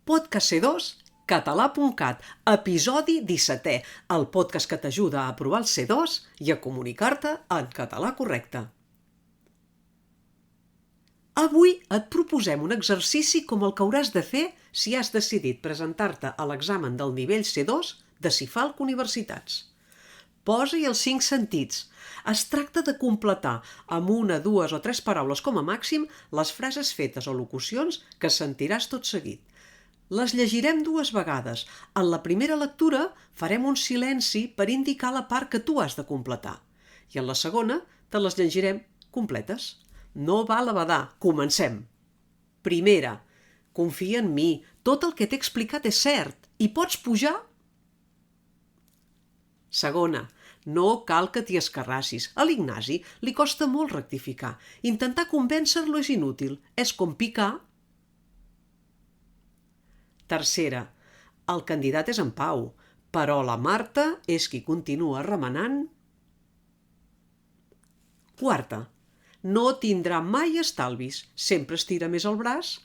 Podcast C2, català.cat, episodi 17è, el podcast que t'ajuda a aprovar el C2 i a comunicar-te en català correcte. Avui et proposem un exercici com el que hauràs de fer si has decidit presentar-te a l'examen del nivell C2 de CIFALC Universitats. Posa-hi els 5 sentits. Es tracta de completar amb 1, 2 o 3 paraules com a màxim les frases fetes o locucions que sentiràs tot seguit. Les llegirem 2 vegades. En la primera lectura farem un silenci per indicar la part que tu has de completar. I en la segona te les llegirem completes. No val a badar. Comencem. Primera. Confia en mi. Tot el que t'he explicat és cert. I pots pujar? Segona. No cal que t'hi escarrassis. A l'Ignasi li costa molt rectificar. Intentar convèncer-lo és inútil. És com picar. Tercera. El candidat és en Pau, però la Marta és qui continua remenant. Quarta. No tindrà mai estalvis. Sempre estira més el braç.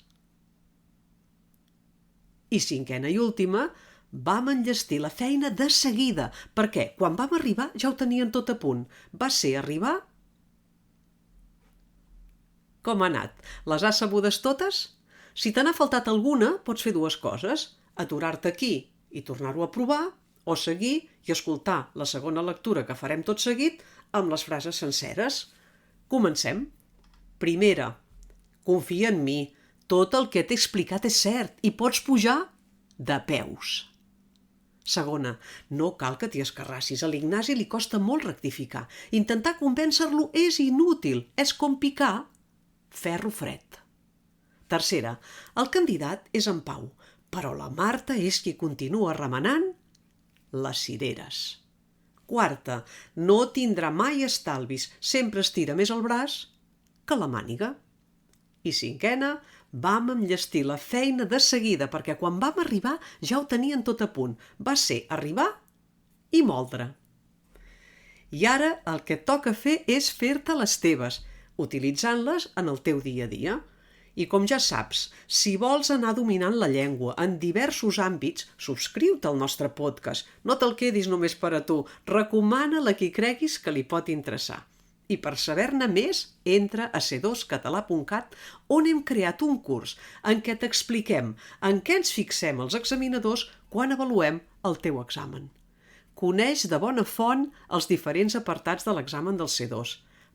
I cinquena i última. Vam enllestir la feina de seguida, perquè quan vam arribar ja ho tenien tot a punt. Va ser arribar... Com ha anat? Les has sabudes totes? Si te n'ha faltat alguna, pots fer 2 coses. Aturar-te aquí i tornar-ho a provar, o seguir i escoltar la segona lectura que farem tot seguit amb les frases senceres. Comencem. Primera. Confia en mi. Tot el que t'he explicat és cert i pots pujar de peus. Segona. No cal que t'hi escarrassis. A l'Ignasi li costa molt rectificar. Intentar convèncer-lo és inútil. És com picar ferro fred. Tercera. El candidat és en Pau, però la Marta és qui continua remenant les cireres. Quarta. No tindrà mai estalvis. Sempre estira més el braç que la màniga. I cinquena. Vam enllestir la feina de seguida perquè quan vam arribar ja ho tenien tot a punt. Va ser arribar i moldre. I ara el que et toca fer és fer-te les teves, utilitzant-les en el teu dia a dia. I com ja saps, si vols anar dominant la llengua en diversos àmbits, subscriu-te al nostre podcast. No te'l quedis només per a tu. Recomana-la a qui creguis que li pot interessar. I per saber-ne més, entra a c2català.cat, on hem creat un curs en què t'expliquem en què ens fixem els examinadors quan avaluem el teu examen. Coneix de bona font els diferents apartats de l'examen del C2.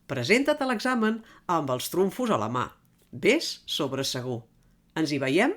Presenta't a l'examen amb els trumfos a la mà. Ves sobre segur. Ens hi veiem?